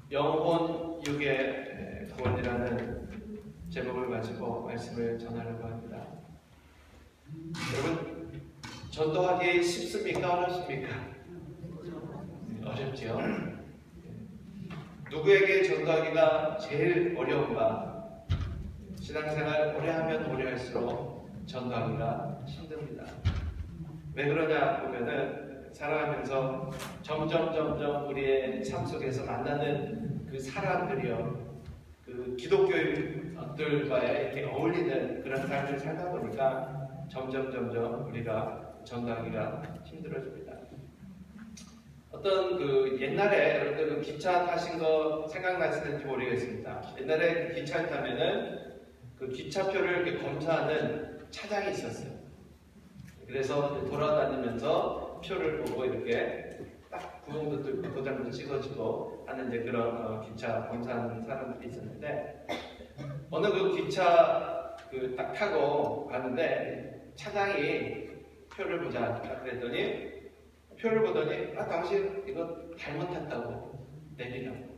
영혼 육의 구원이라는 제목을 가지고 말씀을 전하려고 합니다. 여러분, 전도하기 쉽습니까? 어렵습니까? 어렵죠. 누구에게 전도하기가 제일 어려운가? 신앙생활 오래 하면 오래 할수록 전도하기가 힘듭니다. 왜 그러냐 보면은 살아가면서 점점 우리의 삶 속에서 만나는 그 사람들이요, 그 기독교인들과의 이렇게 어울리는 그런 삶을 살다 보니까 점점 우리가 전도하기가 힘들어집니다. 어떤 그 옛날에 여러분들 그 기차 타신 거 생각나시는지 모르겠습니다. 옛날에 그 기차를 타면은 그 기차표를 이렇게 검사하는 차장이 있었어요. 그래서 돌아다니면서 표를 보고 이렇게 딱 구멍도 뚫고 도장도 찍어주고 하는 이제 그런 기차 검사하는 사람들이 있었는데, 어느 그 기차 그 딱 타고 가는데 차장이 표를 보자 그랬더니, 표를 보더니 당신 이거 잘못 탔다고 내리라고.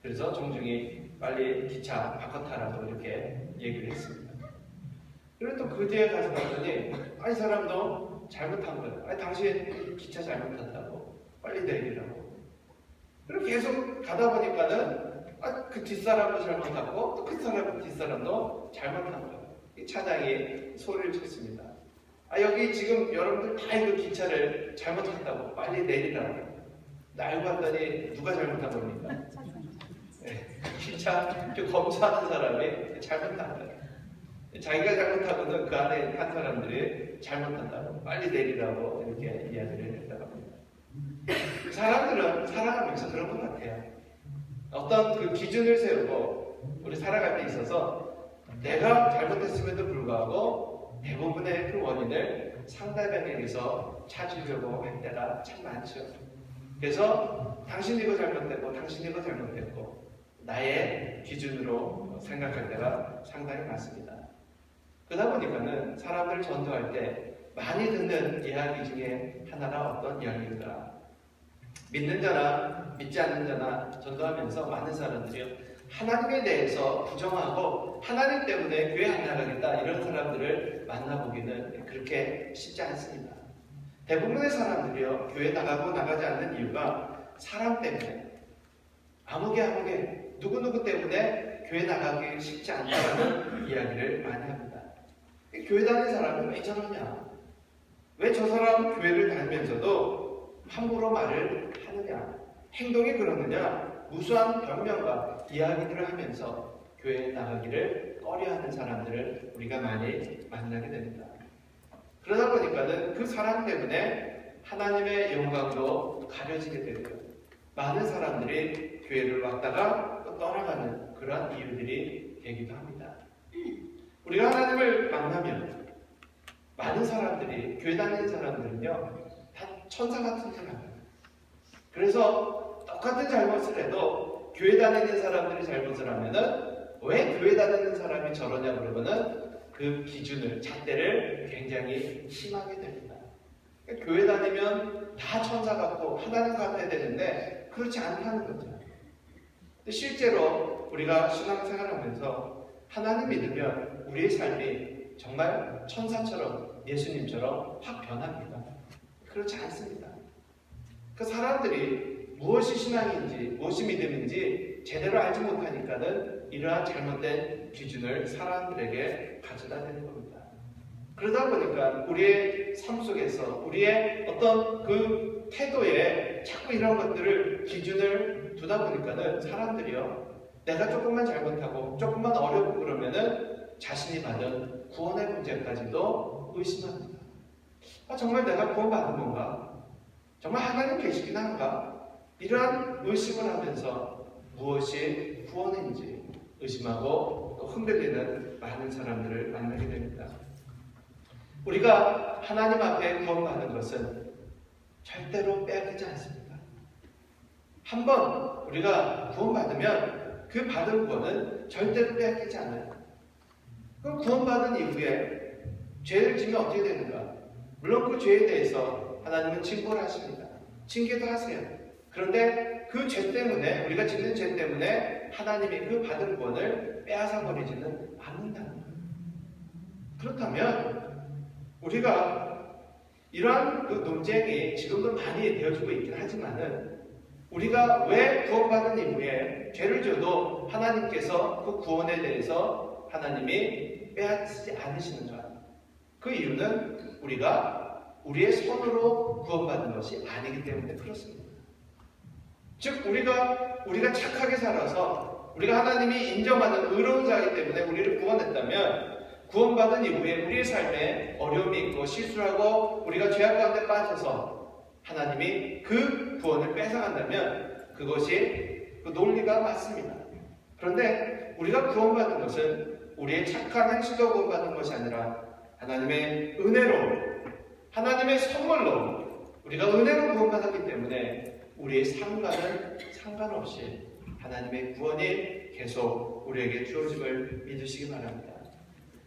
그래서 정중히 빨리 기차 바꿔 타라고 이렇게 얘기를 했습니다. 그리고 또 그 뒤에 가서 봤더니 이 사람도 잘못한 거예요. 당신 기차 잘못 탔다고 빨리 내리라고. 그리고 계속 가다 보니까는 그 뒷사람도 잘못하고 또 그 사람 뒷사람도 잘못한 거예요. 이 차장이 소리를 쳤습니다. 여기 지금 여러분들 다 이거 기차를 잘못했다고 빨리 내리라고. 알고 봤더니 누가 잘못한 겁니까? 네, 기차 검사하는 사람이 잘못한 거예요. 자기가 잘못하고는 그 안에 한 사람들이 잘못한다고 빨리 내리라고 이렇게 이야기를 했다고 합니다. 사람들은 살아가면서 그런 것 같아요. 어떤 그 기준을 세우고 우리 살아갈 때 있어서 내가 잘못했음에도 불구하고 대부분의 그 원인을 상대방에게서 찾으려고 할 때가 참 많죠. 그래서 당신 이거 잘못했고 당신 이거 잘못했고 나의 기준으로 생각할 때가 상당히 많습니다. 그러다 보니까는 사람들 전도할 때 많이 듣는 이야기 중에 하나가 어떤 이야기인가? 믿는 자나 믿지 않는 자나 전도하면서 많은 사람들이요, 하나님에 대해서 부정하고 하나님 때문에 교회 안 나가겠다 이런 사람들을 만나보기는 그렇게 쉽지 않습니다. 대부분의 사람들이요, 교회 나가고 나가지 않는 이유가 사람 때문에, 아무개 누구누구 때문에 교회 나가기 쉽지 않다는 이야기를 많이 합니다. 교회 다니는 사람은 왜 저러냐? 왜 저 사람 교회를 다니면서도 함부로 말을 하느냐? 행동이 그러느냐? 무수한 변명과 이야기들을 하면서 교회에 나가기를 꺼려하는 사람들을 우리가 많이 만나게 됩니다. 그러다 보니까는 그 사람 때문에 하나님의 영광도 가려지게 되고요, 많은 사람들이 교회를 왔다가 또 떠나가는 그런 이유들이 되기도 합니다. 우리가 하나님을 만나면 많은 사람들이, 교회 다니는 사람들은요, 다 천사 같은 사람이에요. 그래서 똑같은 잘못을 해도 교회 다니는 사람들이 잘못을 하면은 왜 교회 다니는 사람이 저러냐 그러면은 그 기준을, 잣대를 굉장히 심하게 됩니다. 그러니까 교회 다니면 다 천사 같고 하나님 같아야 되는데 그렇지 않다는 거죠. 근데 실제로 우리가 신앙생활하면서 하나님 믿으면 우리의 삶이 정말 천사처럼, 예수님처럼 확 변합니다. 그렇지 않습니다. 그 사람들이 무엇이 신앙인지 무엇이 믿음인지 제대로 알지 못하니까는 이러한 잘못된 기준을 사람들에게 가져다 대는 겁니다. 그러다 보니까 우리의 삶 속에서 우리의 어떤 그 태도에 자꾸 이런 것들을 기준을 두다 보니까는 사람들이요, 내가 조금만 잘못하고 조금만 어렵고 그러면은 자신이 받은 구원의 문제까지도 의심합니다. 정말 내가 구원받은 건가? 정말 하나님 계시긴 한가? 이러한 의심을 하면서 무엇이 구원인지 의심하고 또 흔들리는 많은 사람들을 만나게 됩니다. 우리가 하나님 앞에 구원받는 것은 절대로 빼앗기지 않습니다. 한번 우리가 구원받으면 그 받은 구원은 절대로 빼앗기지 않아요. 그럼 구원받은 이후에 죄를 지면 어떻게 되는가? 물론 그 죄에 대해서 하나님은 징벌을 하십니다. 징계도 하세요. 그런데 그 죄 때문에, 우리가 짓는 죄 때문에 하나님이 그 받은 구원을 빼앗아 버리지는 않는다는 거예요. 그렇다면 우리가 이러한 그 논쟁이 지금도 많이 되어지고 있긴 하지만은, 우리가 왜 구원받은 이후에 죄를 져도 하나님께서 그 구원에 대해서 하나님이 빼앗지 않으시는가? 그 이유는 우리가 우리의 손으로 구원받은 것이 아니기 때문에 그렇습니다. 즉 우리가 착하게 살아서 우리가 하나님이 인정하는 의로운 자이기 때문에 우리를 구원했다면, 구원받은 이후에 우리의 삶에 어려움이 있고 실수하고 우리가 죄악 가운데 빠져서 하나님이 그 구원을 뺏어간다면 그것이 그 논리가 맞습니다. 그런데 우리가 구원받은 것은 우리의 착한 행실로 구원받은 것이 아니라 하나님의 은혜로, 하나님의 선물로 우리가 은혜로 구원받았기 때문에 우리의 삶과는 상관없이 하나님의 구원이 계속 우리에게 주어짐을 믿으시기 바랍니다.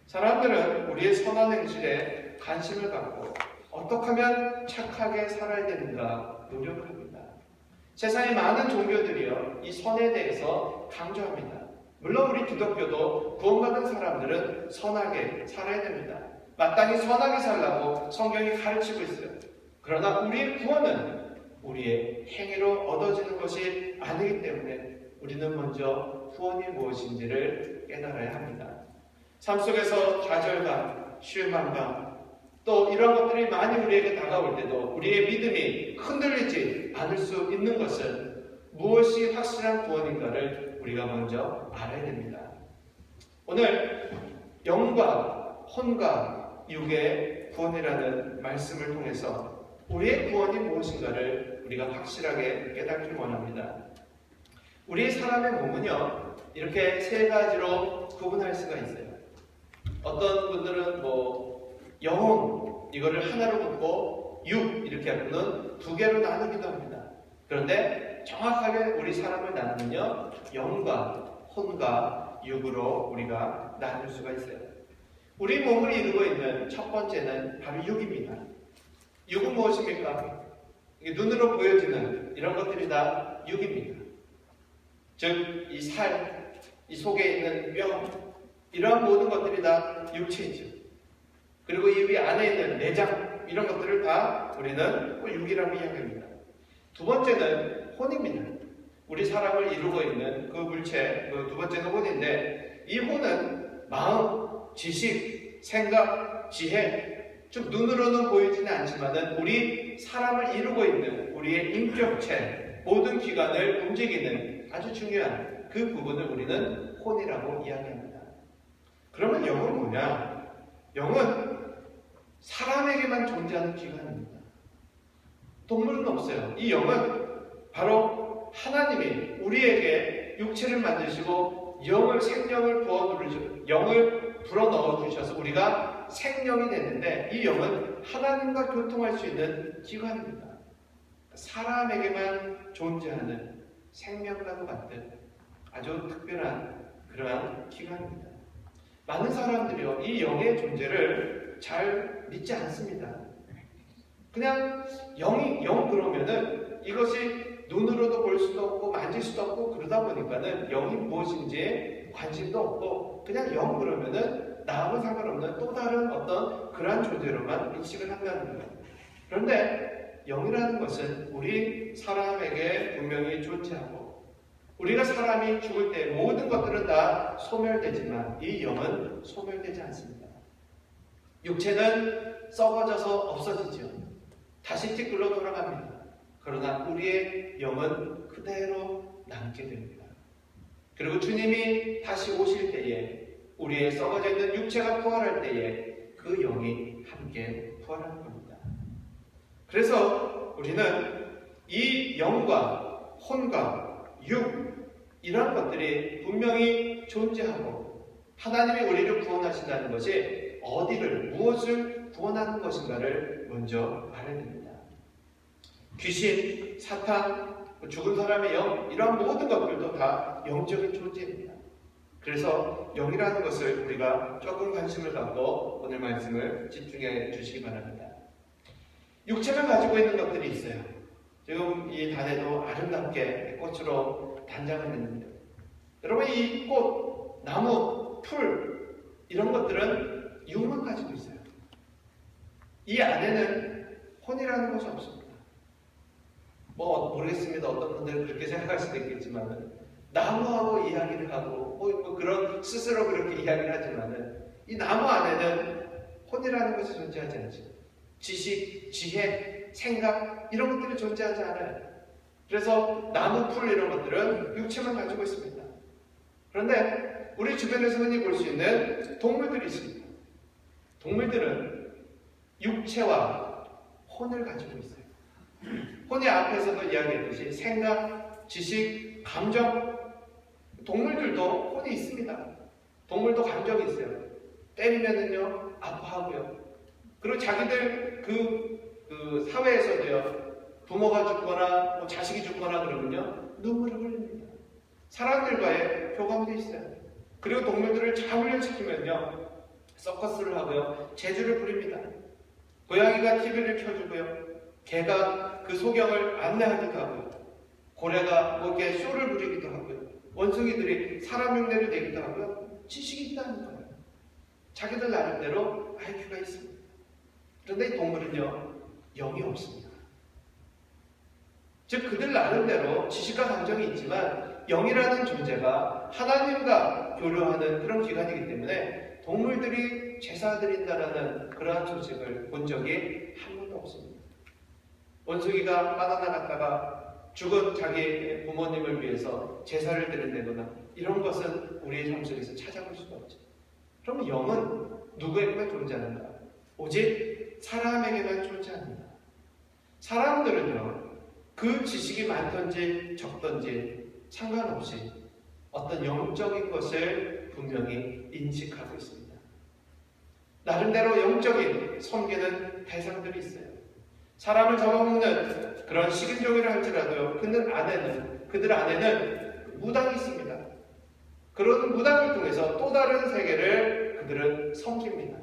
사람들은 우리의 선한 행실에 관심을 갖고 어떻게 하면 착하게 살아야 되는가 노력을 합니다. 세상의 많은 종교들이요, 이 선에 대해서 강조합니다. 물론 우리 기독교도 구원받은 사람들은 선하게 살아야 됩니다. 마땅히 선하게 살라고 성경이 가르치고 있어요. 그러나 우리의 구원은 우리의 행위로 얻어지는 것이 아니기 때문에 우리는 먼저 구원이 무엇인지를 깨달아야 합니다. 삶 속에서 좌절감, 실망감, 또 이런 것들이 많이 우리에게 다가올 때도 우리의 믿음이 흔들리지 않을 수 있는 것은 무엇이 확실한 구원인가를 우리가 먼저 알아야 됩니다. 오늘 영과 혼과 육의 구원이라는 말씀을 통해서 우리의 구원이 무엇인가를 우리가 확실하게 깨닫기 원합니다. 우리 사람의 몸은요, 이렇게 세 가지로 구분할 수가 있어요. 어떤 분들은 영혼, 이거를 하나로 긋고 육, 이렇게 하고는 두 개로 나누기도 합니다. 그런데 정확하게 우리 사람을 나누면요, 영과 혼과 육으로 우리가 나눌 수가 있어요. 우리 몸을 이루고 있는 첫 번째는 바로 육입니다. 육은 무엇입니까? 눈으로 보여지는 이런 것들이 다 육입니다. 즉, 이 살, 이 속에 있는 뼈, 이러한 모든 것들이 다 육체이죠. 그리고 이 안에 있는 내장, 이런 것들을 다 우리는 육이라고 이야기합니다. 두 번째는 혼입니다. 우리 사람을 이루고 있는 그 물체, 그 두 번째는 혼인데, 이 혼은 마음, 지식, 생각, 지혜, 좀 눈으로는 보이지는 않지만은 우리 사람을 이루고 있는 우리의 인격체, 모든 기관을 움직이는 아주 중요한 그 부분을 우리는 혼이라고 이야기합니다. 그러면 영은 뭐냐? 영은 사람에게만 존재하는 기관입니다. 동물은 없어요. 이 영은 바로 하나님이 우리에게 육체를 만드시고 영을, 생명을 영을 불어넣어 주셔서 우리가 생명이 됐는데, 이 영은 하나님과 교통할 수 있는 기관입니다. 사람에게만 존재하는 생명과도 같은 아주 특별한 그러한 기관입니다. 많은 사람들이요, 이 영의 존재를 잘 믿지 않습니다. 그냥 영 그러면은 이것이 눈으로도 볼 수도 없고 만질 수도 없고 그러다 보니까는 영이 무엇인지 관심도 없고 그냥 영 그러면은 나하고 상관없는 또 다른 어떤 그러한 존재로만 인식을 한다는 거예요. 그런데 영이라는 것은 우리 사람에게 분명히 존재하고, 우리가 사람이 죽을 때 모든 것들은 다 소멸되지만 이 영은 소멸되지 않습니다. 육체는 썩어져서 없어지죠. 다시 티끌로 돌아갑니다. 그러나 우리의 영은 그대로 남게 됩니다. 그리고 주님이 다시 오실 때에 우리의 썩어져 있는 육체가 부활할 때에 그 영이 함께 부활하는 겁니다. 그래서 우리는 이 영과 혼과 육, 이러한 것들이 분명히 존재하고 하나님이 우리를 구원하신다는 것이 어디를, 무엇을 구원하는 것인가를 먼저 알아야 됩니다. 귀신, 사탄, 죽은 사람의 영, 이러한 모든 것들도 다 영적인 존재입니다. 그래서 영이라는 것을 우리가 조금 관심을 갖고 오늘 말씀을 집중해 주시기 바랍니다. 육체가 가지고 있는 것들이 있어요. 지금 이 단에도 아름답게 꽃으로 단장을 했는데, 여러분 이 꽃, 나무, 풀 이런 것들은 육만 가지고 있어요. 이 안에는 혼이라는 것이 없습니다. 뭐 모르겠습니다. 어떤 분들은 그렇게 생각할 수도 있겠지만 나무하고 이야기를 하고 뭐 그런 스스로 그렇게 이야기를 하지만은 이 나무 안에는 혼이라는 것이 존재하지 않죠. 지식, 지혜, 생각 이런 것들이 존재하지 않아요. 그래서 나무, 풀 이런 것들은 육체만 가지고 있습니다. 그런데 우리 주변에서 흔히 볼 수 있는 동물들이 있습니다. 동물들은 육체와 혼을 가지고 있어요. 혼이 앞에서도 이야기했듯이 생각, 지식, 감정, 동물들도 혼이 있습니다. 동물도 감정이 있어요. 때리면은요 아파하고요. 그리고 자기들 그 사회에서도요, 부모가 죽거나 뭐 자식이 죽거나 그러면요 눈물을 흘립니다. 사람들과의 교감도 있어요. 그리고 동물들을 잘 훈련시키면요 서커스를 하고요 재주를 부립니다. 고양이가 TV를 켜주고요, 개가 그 소경을 안내하기도 하고요, 고래가 뭐 이렇게 쇼를 부리기도 하고요, 원숭이들이 사람 흉내를 내기도 하고요. 지식이 있다는 거예요. 자기들 나름대로 IQ가 있습니다. 그런데 이 동물은요 영이 없습니다. 즉 그들 나름대로 지식과 감정이 있지만 영이라는 존재가 하나님과 교류하는 그런 기관이기 때문에 동물들이 제사 드린다라는 그러한 조직을 본 적이 한 번도 없습니다. 원숭이가 바나나 갖다가 죽은 자기 부모님을 위해서 제사를 드린다거나 이런 것은 우리의 삶 속에서 찾아볼 수가 없죠. 그럼 영은 누구에게만 존재하는가? 오직 사람에게만 존재합니다. 사람들은요 그 지식이 많든지 적든지 상관없이 어떤 영적인 것을 분명히 인식하고 있습니다. 나름대로 영적인 섬기는 대상들이 있어요. 사람을 잡아먹는 그런 식인종이라 할지라도요, 그들 안에는 무당이 있습니다. 그런 무당을 통해서 또 다른 세계를 그들은 섬깁니다.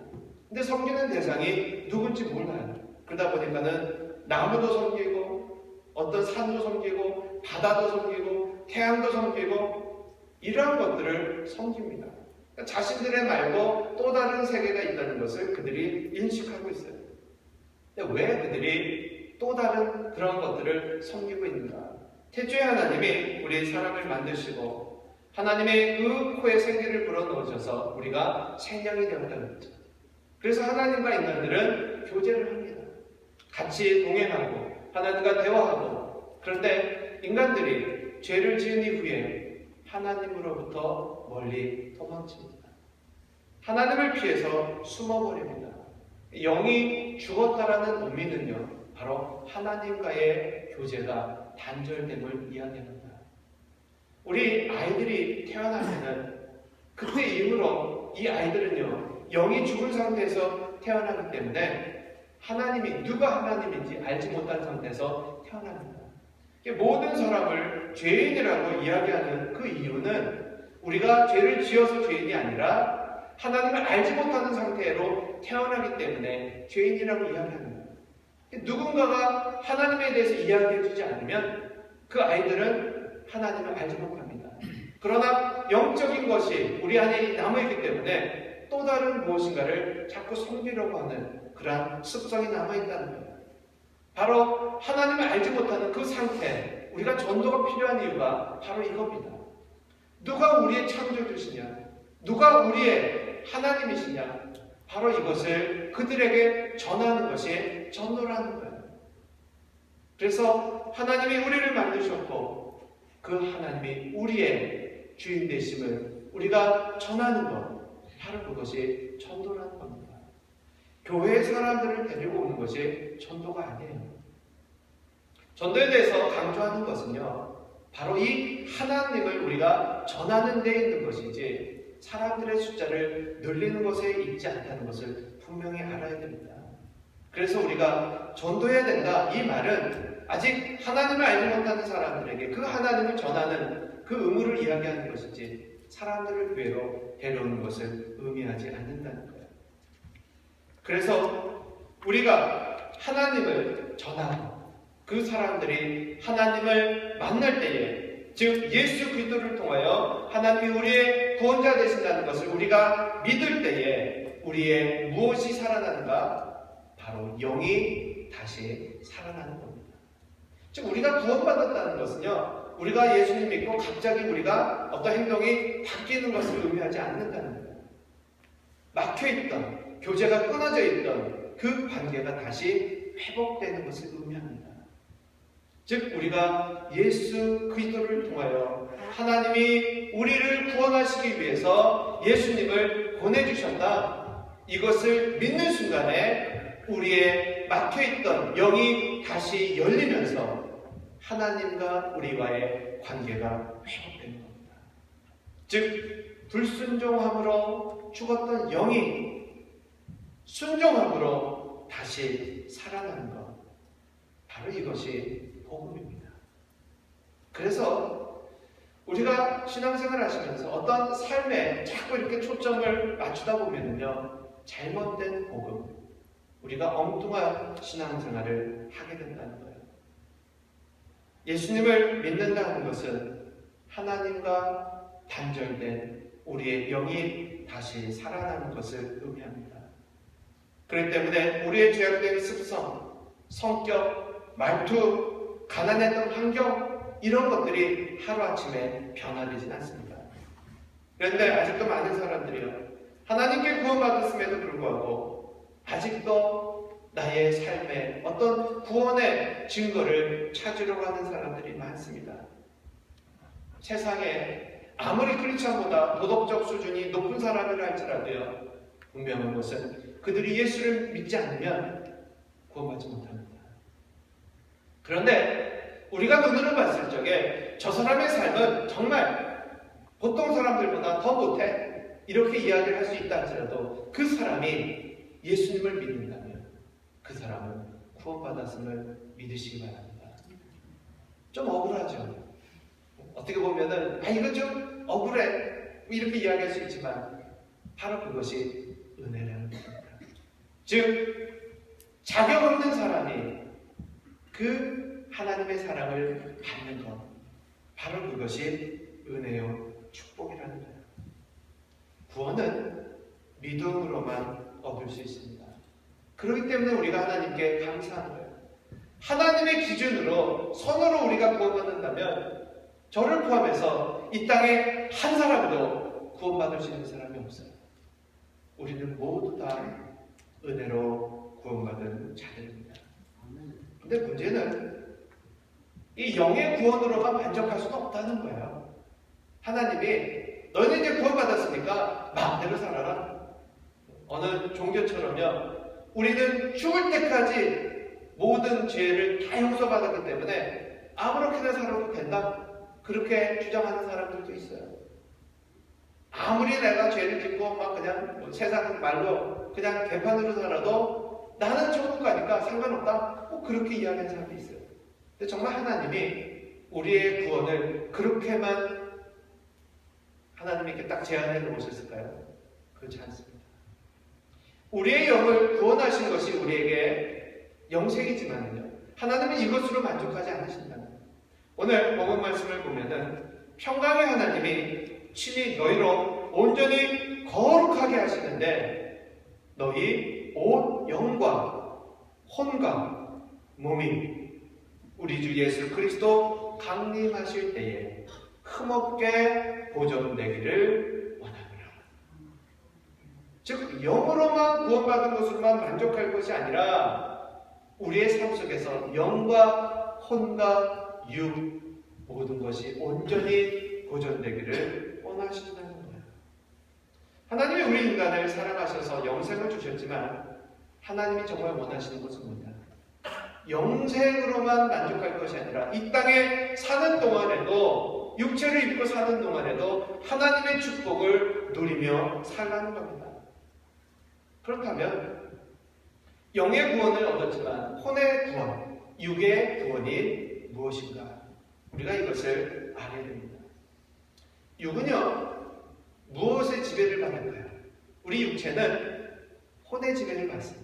근데 섬기는 대상이 누군지 몰라요. 그러다 보니까는 나무도 섬기고 어떤 산도 섬기고 바다도 섬기고 태양도 섬기고 이러한 것들을 섬깁니다. 그러니까 자신들의 말고 또 다른 세계가 있다는 것을 그들이 인식하고 있어요. 근데 왜 그들이 또 다른 그런 것들을 섬기고 있는가? 태초에 하나님이 우리 사람을 만드시고 하나님의 그 코에 생기를 불어넣으셔서 우리가 생명이 되었다는 거죠. 그래서 하나님과 인간들은 교제를 합니다. 같이 동행하고 하나님과 대화하고, 그런데 인간들이 죄를 지은 이후에 하나님으로부터 멀리 도망칩니다. 하나님을 피해서 숨어버립니다. 영이 죽었다라는 의미는요 바로 하나님과의 교제가 단절됨을 이야기합니다. 우리 아이들이 태어나면은 그때 이후로 이 아이들은요 영이 죽은 상태에서 태어나기 때문에 하나님이 누가 하나님인지 알지 못한 상태에서 태어납니다. 모든 사람을 죄인이라고 이야기하는 그 이유는 우리가 죄를 지어서 죄인이 아니라 하나님을 알지 못하는 상태로 태어나기 때문에 죄인이라고 이야기하는 거예요. 누군가가 하나님에 대해서 이야기해주지 않으면 그 아이들은 하나님을 알지 못합니다. 그러나 영적인 것이 우리 안에 남아있기 때문에 또 다른 무엇인가를 자꾸 섬기려고 하는 그러한 습성이 남아있다는 거예요. 바로 하나님을 알지 못하는 그 상태, 우리가 전도가 필요한 이유가 바로 이겁니다. 누가 우리의 창조주시냐? 누가 우리의 하나님이시냐? 바로 이것을 그들에게 전하는 것이 전도라는 거예요. 그래서 하나님이 우리를 만드셨고 그 하나님이 우리의 주인 되심을 우리가 전하는 것, 바로 그것이 전도라는 겁니다. 교회의 사람들을 데리고 오는 것이 전도가 아니에요. 전도에 대해서 강조하는 것은요 바로 이 하나님을 우리가 전하는 데 있는 것이지 사람들의 숫자를 늘리는 것에 있지 않다는 것을 분명히 알아야 됩니다. 그래서 우리가 전도해야 된다, 이 말은 아직 하나님을 알지 못하는 사람들에게 그 하나님을 전하는 그 의무를 이야기하는 것이지 사람들을 교회로 데려오는 것을 의미하지 않는다는 거예요. 그래서 우리가 하나님을 전하고 그 사람들이 하나님을 만날 때에, 즉 예수 그리스도를 통하여 하나님이 우리의 구원자 되신다는 것을 우리가 믿을 때에 우리의 무엇이 살아나는가? 바로 영이 다시 살아나는 겁니다. 즉 우리가 구원받았다는 것은요, 우리가 예수님 믿고 갑자기 우리가 어떤 행동이 바뀌는 것을 의미하지 않는다는 거예요. 막혀있던, 교제가 끊어져 있던 그 관계가 다시 회복되는 것을 의미합니다. 즉 우리가 예수 그리스도를 통하여 하나님이 우리를 구원하시기 위해서 예수님을 보내주셨다, 이것을 믿는 순간에 우리의 막혀있던 영이 다시 열리면서 하나님과 우리와의 관계가 회복되는 겁니다. 즉 불순종함으로 죽었던 영이 순종함으로 다시 살아나는 것, 바로 이것이 복음입니다. 그래서 우리가 신앙생활 하시면서 어떤 삶에 자꾸 이렇게 초점을 맞추다 보면요, 잘못된 복음, 우리가 엉뚱한 신앙생활을 하게 된다는 거예요. 예수님을 믿는다는 것은 하나님과 단절된 우리의 영이 다시 살아나는 것을 의미합니다. 그렇기 때문에 우리의 죄악된 습성, 성격, 말투, 가난했던 환경, 이런 것들이 하루아침에 변화되진 않습니다. 그런데 아직도 많은 사람들이요, 하나님께 구원받았음에도 불구하고 아직도 나의 삶에 어떤 구원의 증거를 찾으려고 하는 사람들이 많습니다. 세상에 아무리 크리스천보다 도덕적 수준이 높은 사람이라 할지라도요, 분명한 것은 그들이 예수를 믿지 않으면 구원받지 못합니다. 그런데 우리가 눈으로 봤을 적에 저 사람의 삶은 정말 보통 사람들보다 더 못해, 이렇게 이야기를 할 수 있다 할지라도 그 사람이 예수님을 믿는다면 그 사람은 구원받았음을 믿으시기 바랍니다. 좀 억울하죠. 어떻게 보면은 이거 좀 억울해, 이렇게 이야기할 수 있지만 바로 그것이 은혜라는 겁니다. 즉 자격 없는 사람이 그 하나님의 사랑을 받는 것, 바로 그것이 은혜요 축복이라는 거예요. 구원은 믿음으로만 얻을 수 있습니다. 그렇기 때문에 우리가 하나님께 감사한 거예요. 하나님의 기준으로, 선으로 우리가 구원받는다면 저를 포함해서 이 땅에 한 사람도 구원받을 수 있는 사람이 없어요. 우리는 모두 다 은혜로 구원받은 자들입니다. 근데 문제는 이 영의 구원으로만 만족할 수는 없다는 거예요. 하나님이 너희는 이제 구원받았으니까 마음대로 살아라. 어느 종교처럼요, 우리는 죽을 때까지 모든 죄를 다 용서받았기 때문에 아무렇게나 살아도 된다, 그렇게 주장하는 사람들도 있어요. 아무리 내가 죄를 짓고 막 그냥 세상 말로 그냥 개판으로 살아도 나는 천국 가니까 상관없다, 그렇게 이야기하는 사람도 있어요. 근데 정말 하나님이 우리의 구원을 그렇게만 하나님이 이렇게 딱 제안해 놓으셨을까요? 그렇지 않습니다. 우리의 영을 구원하신 것이 우리에게 영생이지만요, 하나님은 이것으로 만족하지 않으신다는 거예요. 오늘 복음 말씀을 보면은 평강의 하나님이 친히 너희로 온전히 거룩하게 하시는데 너희 온 영과 혼과 몸이 우리 주 예수 그리스도 강림하실 때에 흠없게 보존되기를 원하노라. 즉 영으로만 구원받은 것으로만 만족할 것이 아니라 우리의 삶 속에서 영과 혼과 육, 모든 것이 온전히 보존되기를 원하신다는 거예요. 하나님이 우리 인간을 사랑하셔서 영생을 주셨지만 하나님이 정말 원하시는 것은 뭐냐? 영생으로만 만족할 것이 아니라 이 땅에 사는 동안에도, 육체를 입고 사는 동안에도 하나님의 축복을 누리며 살라는 겁니다. 그렇다면 영의 구원을 얻었지만 혼의 구원, 육의 구원이 무엇인가? 우리가 이것을 알아야 됩니다. 육은요, 무엇의 지배를 받을까요? 우리 육체는 혼의 지배를 받습니다.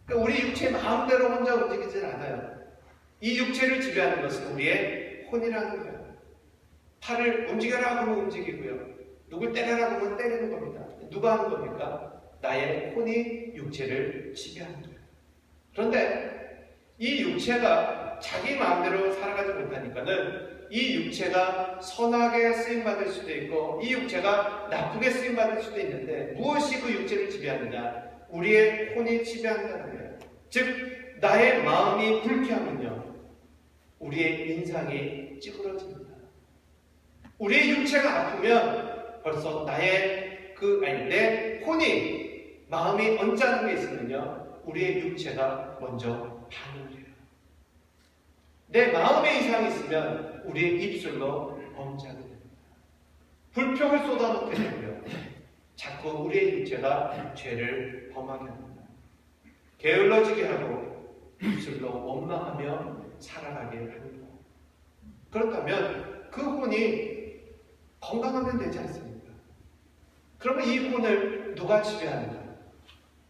그러니까 우리 육체 마음대로 혼자 움직이질 않아요. 이 육체를 지배하는 것은 우리의 혼이라는 거예요. 팔을 움직여라 하면 움직이고요. 누굴 때려라 하면 때리는 겁니다. 누가 하는 겁니까? 나의 혼이 육체를 지배하는 거예요. 그런데 이 육체가 자기 마음대로 살아가지 못하니까는 이 육체가 선하게 쓰임받을 수도 있고 이 육체가 나쁘게 쓰임받을 수도 있는데 무엇이 그 육체를 지배하느냐? 우리의 혼이 지배한다는 거예요. 즉 나의 마음이 불쾌하면요 우리의 인상이 찌그러집니다. 우리의 육체가 아프면 벌써 내 혼이 마음이 언짢은 게 있으면요 우리의 육체가 먼저 반응을 해요. 내 마음에 이상이 있으면 우리의 입술로 범죄하게 됩니다. 불평을 쏟아놓게 되고요. 자꾸 우리의 육체가 죄를 범하게 합니다. 게을러지게 하고 입술로 원망하며 살아가게 합니다. 그렇다면 그 혼이 건강하면 되지 않습니까? 그러면 이 혼을 누가 지배하는가?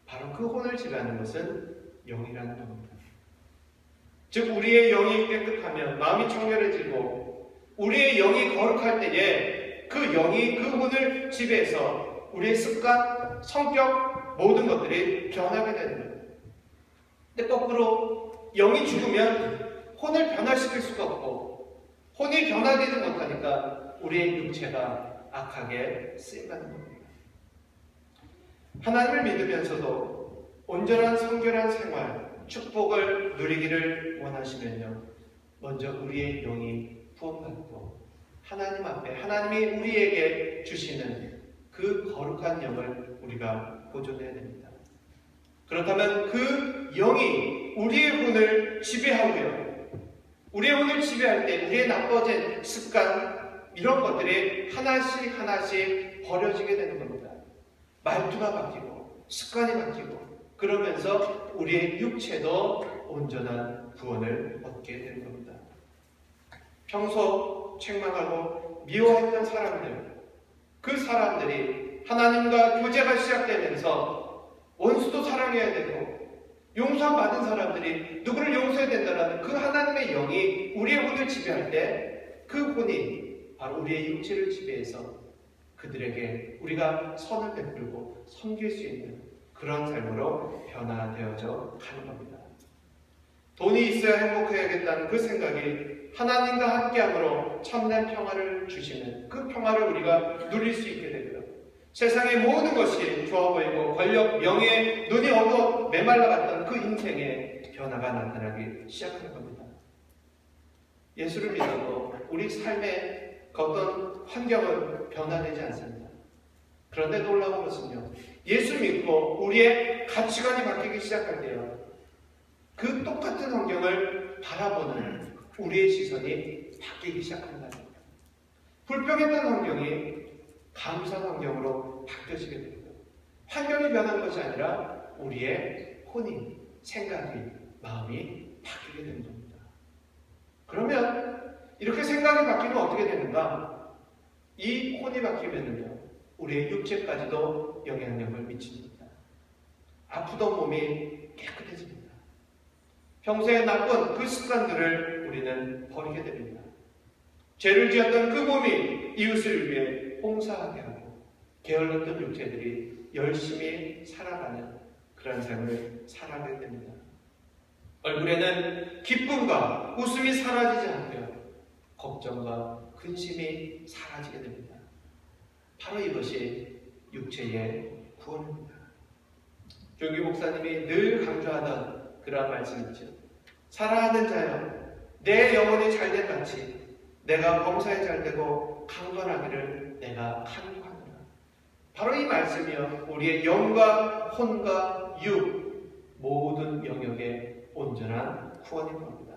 바로 그 혼을 지배하는 것은 영이라는 겁니다. 즉 우리의 영이 깨끗하면 마음이 청결해지고 우리의 영이 거룩할 때에 그 영이 그 혼을 지배해서 우리의 습관, 성격 모든 것들이 변하게 되는 거예요. 근데 거꾸로 영이 죽으면 혼을 변화시킬 수가 없고 혼이 변화되지 못하니까 우리의 육체가 악하게 쓰임받는 겁니다. 하나님을 믿으면서도 온전한 성결한 생활, 축복을 누리기를 원하시면요 먼저 우리의 영이 구원받고 하나님 앞에 하나님이 우리에게 주시는 그 거룩한 영을 우리가 보존해야 됩니다. 그렇다면 그 영이 우리의 혼을 지배하고요 우리의 혼을 지배할 때 우리의 나빠진 습관 이런 것들이 하나씩 버려지게 되는 겁니다. 말투가 바뀌고 습관이 바뀌고 그러면서 우리의 육체도 온전한 구원을 얻게 되는 겁니다. 평소 책망하고 미워했던 사람들, 그 사람들이 하나님과 교제가 시작되면서 원수도 사랑해야 되고 용서 받은 사람들이 누구를 용서해야 된다는 그 하나님의 영이 우리의 혼을 지배할 때 그 혼이 바로 우리의 육체를 지배해서 그들에게 우리가 선을 베풀고 섬길 수 있는 그런 삶으로 변화되어져 가는 겁니다. 돈이 있어야 행복해야겠다는 그 생각이 하나님과 함께함으로 참된 평화를 주시는 그 평화를 우리가 누릴 수 있게 되고요. 세상의 모든 것이 좋아 보이고 권력, 명예, 눈이 어두워 메말라갔던 그 인생에 변화가 나타나기 시작하는 겁니다. 예수를 믿어도 우리 삶의 어떤 환경은 변화되지 않습니다. 그런데 놀라운 것은요. 예수 믿고 우리의 가치관이 바뀌기 시작할 때요. 그 똑같은 환경을 바라보는 우리의 시선이 바뀌기 시작한다는 겁니다. 불평했던 환경이 감사한 환경으로 바뀌어지게 됩니다. 환경이 변한 것이 아니라 우리의 혼이, 생각이, 마음이 바뀌게 되는 겁니다. 그러면 이렇게 생각이 바뀌면 어떻게 되는가? 이 혼이 바뀌면요 우리의 육체까지도 영향력을 미칩니다. 아프던 몸이 깨끗해집니다. 평소에 나쁜 그 습관들을 우리는 버리게 됩니다. 죄를 지었던 그 몸이 이웃을 위해 봉사하게 하고 게을렀던 육체들이 열심히 살아가는 그런 삶을 살아가게 됩니다. 얼굴에는 기쁨과 웃음이 사라지지 않고요. 걱정과 근심이 사라지게 됩니다. 바로 이것이 육체의 구원입니다. 조기 목사님이 늘 강조하던 그러한 말씀이 있죠. 사랑하는 자여, 내 영혼이 잘된 같이 내가 범사에 잘되고 강건하기를 내가 간구하노라. 바로 이 말씀이요 우리의 영과 혼과 육 모든 영역에 온전한 구원인 겁니다.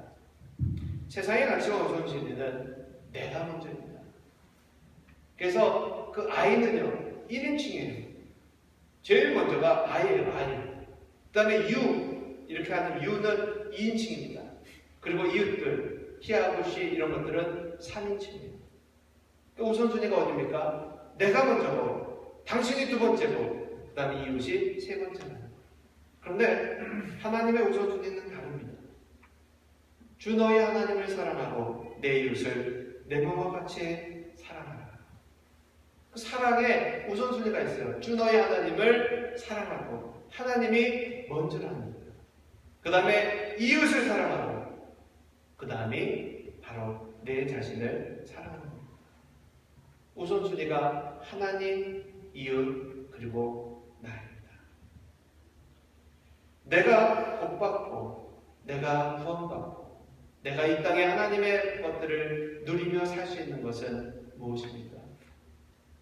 세상의 가치와 우선순위는 내가 먼저입니다. 그래서 그 아이는요 1인칭이에요. 제일 먼저가 아이예요. 아이. 그 다음에 유, 이렇게 하는 유는 2인칭입니다. 그리고 이웃들, 희하고 시 이런 것들은 3인칭이에요. 우선순위가 어디입니까? 내가 먼저고 당신이 두 번째고 그 다음에 이웃이 세 번째입니다. 그런데 하나님의 우선순위는 다릅니다. 주 너희 하나님을 사랑하고 내 이웃을 내 몸과 같이 사랑하라. 그 사랑에 우선순위가 있어요. 주 너희 하나님을 사랑하고, 하나님이 먼저라는 거예요. 그 다음에 이웃을 사랑하고, 그 다음이 바로 내 자신을 사랑하는 겁니다. 우선순위가 하나님, 이웃, 그리고 나입니다. 내가 복받고, 내가 구원받고, 내가 이 땅에 하나님의 것들을 누리며 살 수 있는 것은 무엇입니까?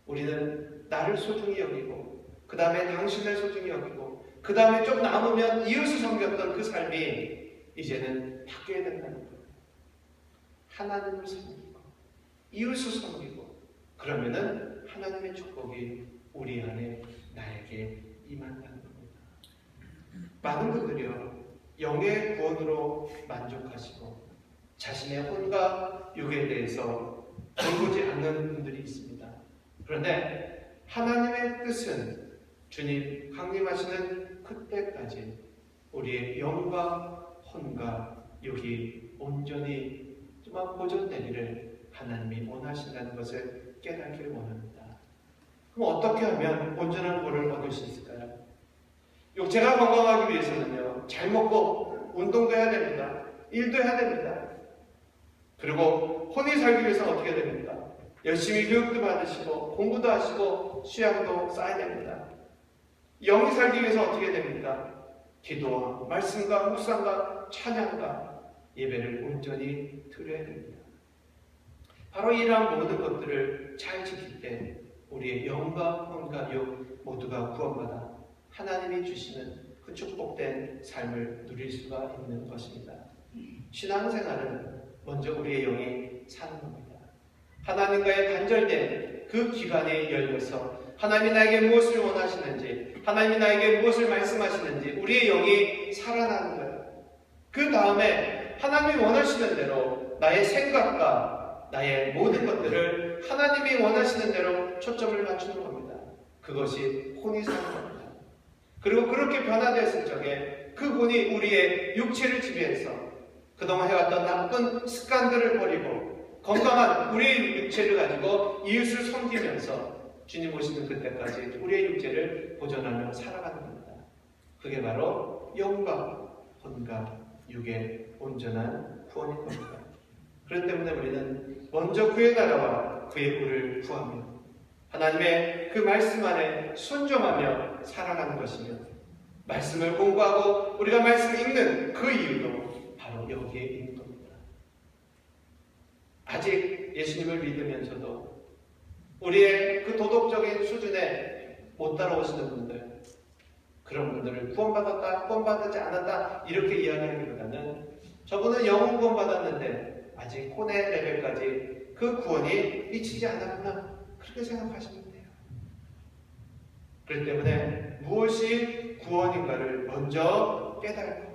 우리는 나를 소중히 여기고, 그 다음에 당신을 소중히 여기고, 그 다음에 좀 남으면 이웃을 섬겼던 그 삶이 이제는 바뀌어야 된다는 거예요. 하나님을 섬기고, 이웃을 섬기고, 그러면은 하나님의 축복이 우리 안에 나에게 임한다는 겁니다. 많은 분들이요, 영의 구원으로 만족하시고 자신의 혼과 육에 대해서 돌보지 않는 분들이 있습니다. 그런데 하나님의 뜻은 주님 강림하시는 그때까지 우리의 영과 혼과 육이 온전히 보존되기를 하나님이 원하신다는 것을 깨닫기를 원합니다. 그럼 어떻게 하면 온전한 구원을 얻을 수 있을까요? 육체가 건강하기 위해서는요, 잘 먹고 운동도 해야 됩니다. 일도 해야 됩니다. 그리고 혼이 살기 위해서는 어떻게 됩니까? 열심히 교육도 받으시고 공부도 하시고 수양도 쌓아야 됩니다. 영이 살기 위해서 어떻게 됩니까? 기도와 말씀과 묵상과 찬양과 예배를 온전히 드려야 됩니다. 바로 이러한 모든 것들을 잘 지킬 때 우리의 영과 혼과 육 모두가 구원받아 하나님이 주시는 그 축복된 삶을 누릴 수가 있는 것입니다. 신앙생활은 먼저 우리의 영이 사는 겁니다. 하나님과의 단절된 그 기간이 열려서 하나님이 나에게 무엇을 원하시는지, 하나님이 나에게 무엇을 말씀하시는지 우리의 영이 살아나는 거예요. 그 다음에 하나님이 원하시는 대로 나의 생각과 나의 모든 것들을 하나님이 원하시는 대로 초점을 맞추는 겁니다. 그것이 혼이 사는 겁니다. 그리고 그렇게 변화되었을 적에 그 혼이 우리의 육체를 지배해서 그동안 해왔던 나쁜 습관들을 버리고 건강한 우리의 육체를 가지고 이웃을 섬기면서 주님 오시는 그때까지 우리의 육체를 보존하며 살아가는 겁니다. 그게 바로 영과 혼과 육의 온전한 구원인 겁니다. 그렇기 때문에 우리는 먼저 그의 나라와 그의 의를 구하며 하나님의 그 말씀 안에 순종하며 살아가는 것이며, 말씀을 공부하고 우리가 말씀을 읽는 그 이유도 바로 여기에 있는 겁니다. 아직 예수님을 믿으면서도 우리의 그 도덕적인 수준에 못 따라오시는 분들, 그런 분들을 구원받았다, 구원받지 않았다 이렇게 이야기하기보다는 저분은 영혼 구원받았는데 아직 혼의 레벨까지 그 구원이 미치지 않았구나, 그렇게 생각하시면 돼요. 그렇기 때문에 무엇이 구원인가를 먼저 깨닫고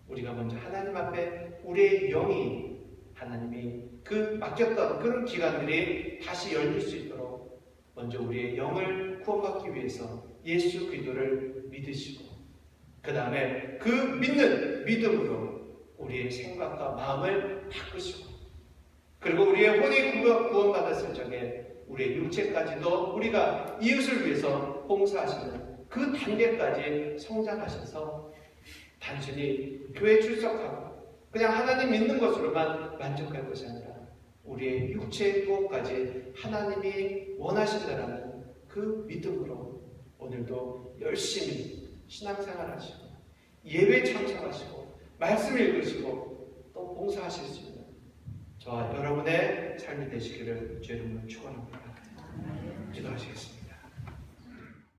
우리가 먼저 하나님 앞에 우리의 영이 하나님이 그 막혔던 그런 기간들이 다시 열릴 수 있도록 먼저 우리의 영을 구원받기 위해서 예수 그리스도를 믿으시고, 그 다음에 그 믿는 믿음으로 우리의 생각과 마음을 바꾸시고, 그리고 우리의 혼이 구원받았을 적에 우리의 육체까지도 우리가 이웃을 위해서 봉사하시는 그 단계까지 성장하셔서 단순히 교회 출석하고 그냥 하나님 믿는 것으로만 만족할 것이 아니라 우리의 육체의 구원까지 하나님이 원하신다라는 그 믿음으로 오늘도 열심히 신앙생활하시고 예배 참석하시고 말씀 읽으시고 또 봉사하실 수 있는 저와 여러분의 삶이 되시기를 주의 이름으로 축원합니다. 기도하시겠습니다.